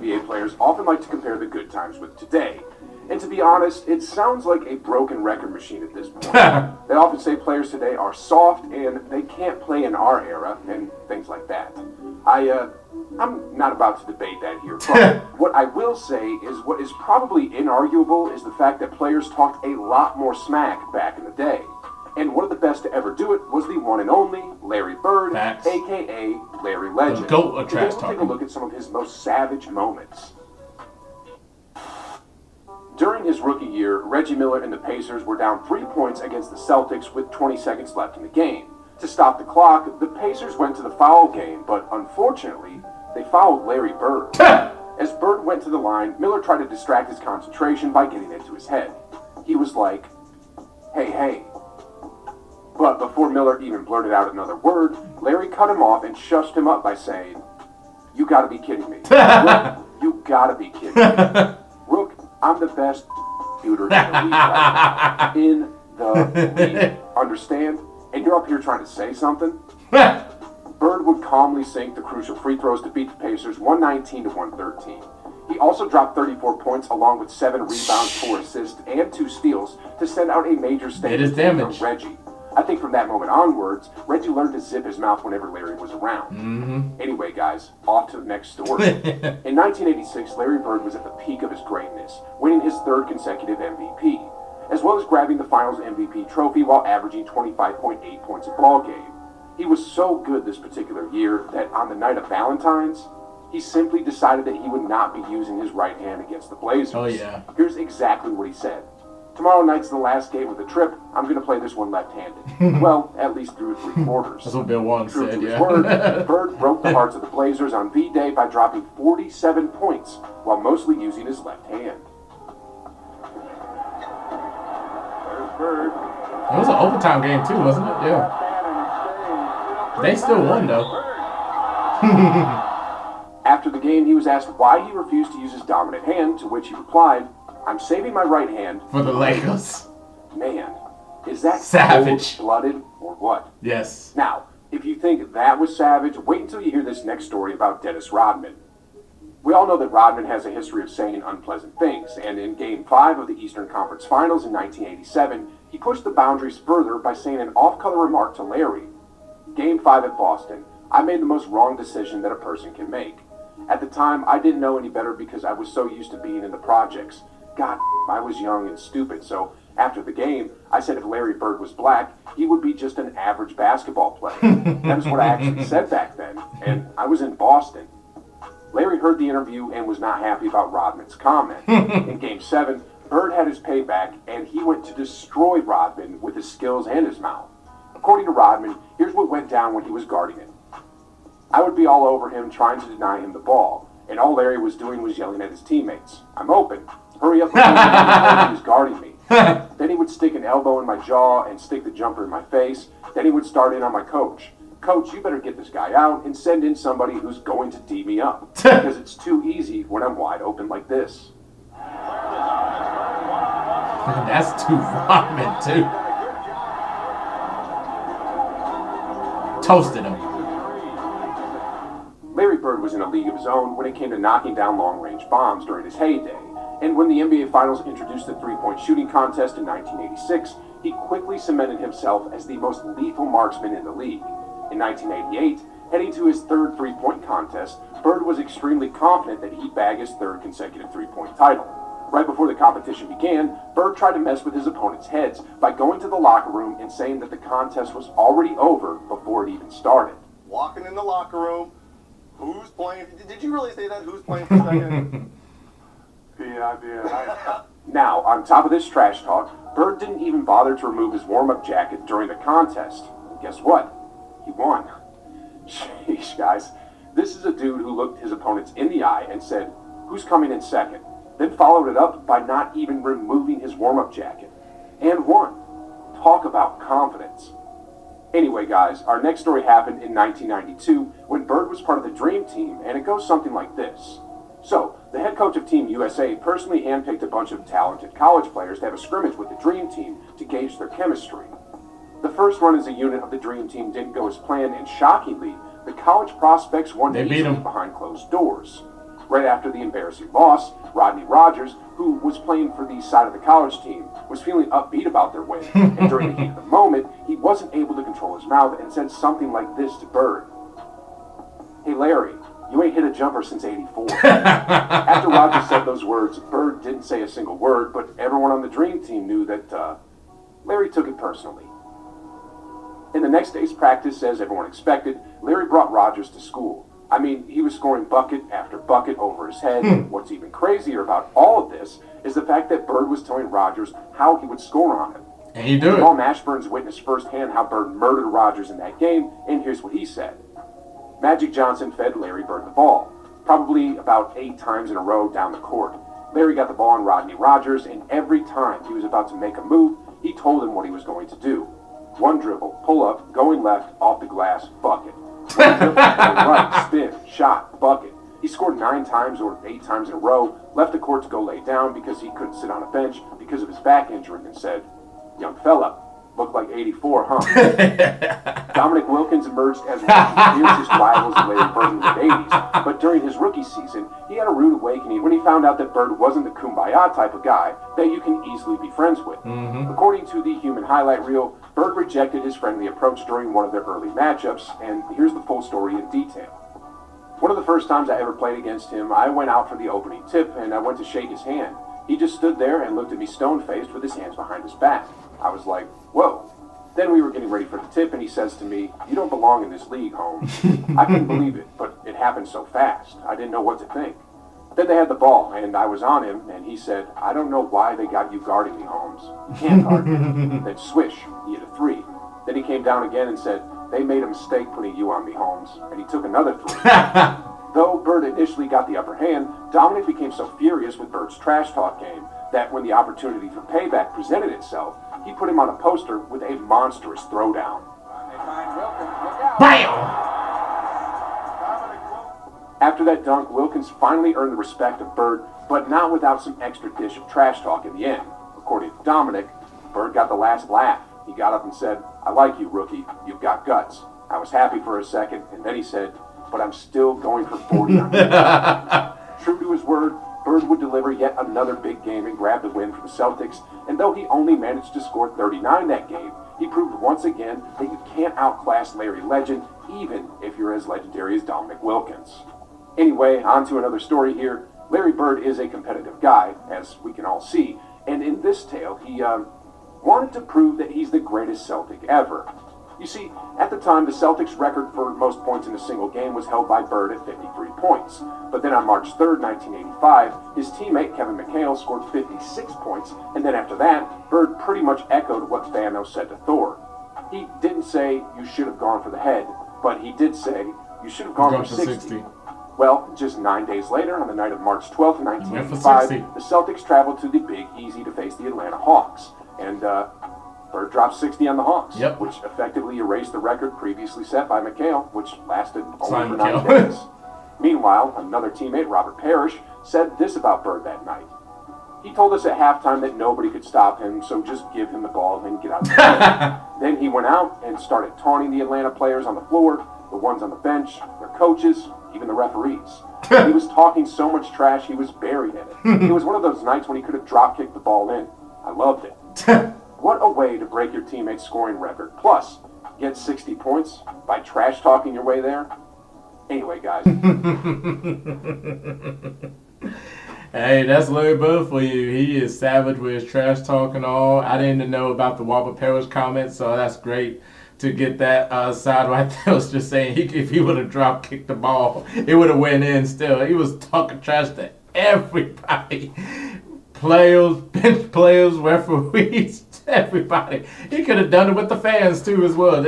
NBA players often like to compare the good times with today. And to be honest, it sounds like a broken record machine at this point. They often say players today are soft and they can't play in our era and things like that. I'm not about to debate that here, but what I will say is what is probably inarguable is the fact that players talked a lot more smack back in the day. And one of the best to ever do it was the one and only Larry Bird, Facts. a.k.a. Larry Legend. Go a trash Today we'll take a look at some of his most savage moments. During his rookie year, Reggie Miller and the Pacers were down 3 points against the Celtics with 20 seconds left in the game. To stop the clock, the Pacers went to the foul game, but unfortunately, they fouled Larry Bird. As Bird went to the line, Miller tried to distract his concentration by getting into his head. He was like, "Hey, hey." But before Miller even blurted out another word, Larry cut him off and shushed him up by saying, "You gotta be kidding me. Rook, you gotta be kidding me. Rook, I'm the best shooter in the league right now. In the league. Understand? And you're up here trying to say something?" Bird would calmly sink the crucial free throws to beat the Pacers 119 to 113. He also dropped 34 points along with 7 rebounds, 4 assists, and 2 steals to send out a major statement from Reggie. I think from that moment onwards, Reggie learned to zip his mouth whenever Larry was around. Anyway, guys, off to the next story. In 1986, Larry Bird was at the peak of his greatness, winning his 3rd consecutive MVP, as well as grabbing the Finals MVP trophy while averaging 25.8 points a ball game. He was so good this particular year that on the night of Valentine's, he simply decided that he would not be using his right hand against the Blazers. Oh, yeah. Here's exactly what he said. "Tomorrow night's the last game of the trip. I'm going to play this one left-handed." Well, at least through 3 quarters. That's what Bill Walton True said, to his yeah. word, Bird broke the hearts of the Blazers on V-Day by dropping 47 points while mostly using his left hand. There's Bird. It was an overtime game too, wasn't it? Yeah. They still won though. After the game, he was asked why he refused to use his dominant hand, to which he replied, "I'm saving my right hand For the Lakers. Man, is that Savage. cold-blooded or what? Yes. Now, if you think that was savage, wait until you hear this next story about Dennis Rodman. We all know that Rodman has a history of saying unpleasant things, and in Game 5 of the Eastern Conference Finals in 1987, he pushed the boundaries further by saying an off-color remark to Larry. Game 5 at Boston. I made the most wrong decision that a person can make. At the time, I didn't know any better because I was so used to being in the projects. God, I was young and stupid, so after the game, I said if Larry Bird was black, he would be just an average basketball player. That is what I actually said back then, and I was in Boston. Larry heard the interview and was not happy about Rodman's comment. In Game 7, Bird had his payback, and he went to destroy Rodman with his skills and his mouth. According to Rodman, here's what went down when he was guarding him. I would be all over him trying to deny him the ball, and all Larry was doing was yelling at his teammates. "I'm open. Hurry up." He was guarding me. Then he would stick an elbow in my jaw and stick the jumper in my face. Then he would start in on my coach. "Coach, you better get this guy out and send in somebody who's going to D me up, because it's too easy when I'm wide open like this." That's too Rodman too. Toasted him. Larry Bird was in a league of his own when it came to knocking down long-range bombs during his heyday, and when the NBA Finals introduced the three-point shooting contest in 1986, he quickly cemented himself as the most lethal marksman in the league. In 1988, heading to his 3rd three-point contest, Bird was extremely confident that he'd bag his 3rd consecutive three-point title. Right before the competition began, Bird tried to mess with his opponents' heads by going to the locker room and saying that the contest was already over before it even started. Walking in the locker room, who's playing? Did you really say that? Who's playing for second? Yeah. Now, on top of this trash talk, Bird didn't even bother to remove his warm-up jacket during the contest. And guess what? He won. Sheesh, guys. This is a dude who looked his opponents in the eye and said, "Who's coming in second?" Then followed it up by not even removing his warm-up jacket. And won. Talk about confidence. Anyway, guys, our next story happened in 1992 when Bird was part of the Dream Team, and it goes something like this. So, the head coach of Team USA personally handpicked a bunch of talented college players to have a scrimmage with the Dream Team to gauge their chemistry. The first run as a unit of the Dream Team didn't go as planned, and shockingly, the college prospects won easily behind closed doors. Right after the embarrassing loss, Rodney Rogers, who was playing for the side of the college team, was feeling upbeat about their win, and during the heat of the moment, he wasn't able to control his mouth and said something like this to Bird. "Hey Larry, you ain't hit a jumper since '84. After Rogers said those words, Bird didn't say a single word, but everyone on the Dream Team knew that Larry took it personally. In the next day's practice, as everyone expected, Larry brought Rogers to school. I mean, he was scoring bucket after bucket over his head. What's even crazier about all of this is the fact that Bird was telling Rogers how he would score on him. And he did it. Paul Mashburn's witnessed firsthand how Bird murdered Rogers in that game, and here's what he said. Magic Johnson fed Larry Bird the ball, probably about 8 times in a row down the court. Larry got the ball on Rodney Rogers, and every time he was about to make a move, he told him what he was going to do. One dribble, pull up, going left, off the glass, bucket. One dribble, going right, spin, shot, bucket. He scored 9 times or 8 times in a row, left the court to go lay down because he couldn't sit on a bench because of his back injury, and said, "Young fella, look like 84, huh?" Dominic Wilkins emerged as one of the fiercest rivals of Larry Bird in the mid-'80s, but during his rookie season, he had a rude awakening when he found out that Bird wasn't the kumbaya type of guy that you can easily be friends with. According to the Human Highlight Reel, Bird rejected his friendly approach during one of their early matchups, and here's the full story in detail. One of the first times I ever played against him, I went out for the opening tip, and I went to shake his hand. He just stood there and looked at me stone-faced with his hands behind his back. I was like, whoa. Then we were getting ready for the tip, and he says to me, "You don't belong in this league, Holmes." I couldn't believe it, but it happened so fast. I didn't know what to think. Then they had the ball, and I was on him, and he said, "I don't know why they got you guarding me, Holmes. You can't guard me." Then swish, he hit a 3. Then he came down again and said, "They made a mistake putting you on me, Holmes." And he took another 3. Though Bird initially got the upper hand, Dominic became so furious with Bird's trash talk game that when the opportunity for payback presented itself, he put him on a poster with a monstrous throwdown. BAM! After that dunk, Wilkins finally earned the respect of Bird, but not without some extra dish of trash talk in the end. According to Dominic, Bird got the last laugh. He got up and said, "I like you, rookie. You've got guts." I was happy for a second, and then he said, "But I'm still going for 40 on you." True to his word, Bird would deliver yet another big game and grab the win for the Celtics, and though he only managed to score 39 that game, he proved once again that you can't outclass Larry Legend, even if you're as legendary as Dominic Wilkins. Anyway, on to another story here. Larry Bird is a competitive guy, as we can all see, and in this tale, he wanted to prove that he's the greatest Celtic ever. You see, at the time, the Celtics' record for most points in a single game was held by Bird at 53 points. But then on March 3rd, 1985, his teammate Kevin McHale scored 56 points, and then after that, Bird pretty much echoed what Thanos said to Thor. He didn't say, "You should have gone for the head," but he did say, "You should have gone for 60. Well, just 9 days later, on the night of March 12th, 1985, the Celtics traveled to the Big Easy to face the Atlanta Hawks. And Bird dropped 60 on the Hawks, which effectively erased the record previously set by McHale, which lasted only for 9 days. Meanwhile, another teammate, Robert Parrish, said this about Bird that night. He told us at halftime that nobody could stop him, so just give him the ball and get out there. Then he went out and started taunting the Atlanta players on the floor, the ones on the bench, their coaches, even the referees. He was talking so much trash he was buried in it. It was one of those nights when he could have drop-kicked the ball in. I loved it. What a way to break your teammate's scoring record. Plus, get 60 points by trash-talking your way there. Anyway, guys. Hey, that's Larry Bird for you. He is savage with his trash talk and all. I didn't know about the Robert Parrish comment, so that's great to get that side right there. I was just saying, if he would have drop kicked the ball, it would have went in still. He was talking trash to everybody. Players, bench players, referees, everybody. He could have done it with the fans too as well.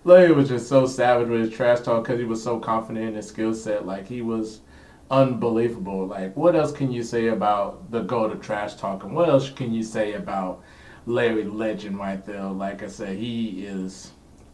Larry was just so savage with his trash talk because he was so confident in his skill set. Like, he was unbelievable. Like, what else can you say about the GOAT of trash talking? What else can you say about Larry Legend right there? Like I said, he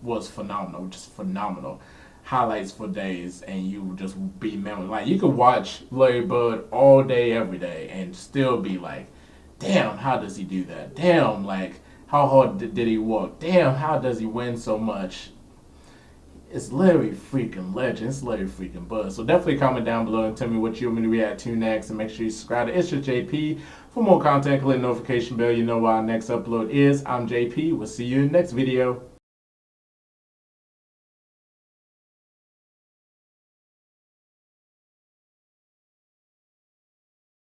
was phenomenal, just phenomenal. Highlights for days, and you would just be memorable. Like, you could watch Larry Bird all day, every day, and still be like, damn, how does he do that? Damn, like, how hard did he work? Damn, how does he win so much? It's Larry freaking legend. It's Larry freaking buzz. So definitely comment down below and tell me what you want me to react to next. And make sure you subscribe to ItzJustJP for more content. Click the notification bell. You know what our next upload is. I'm JP. We'll see you in the next video.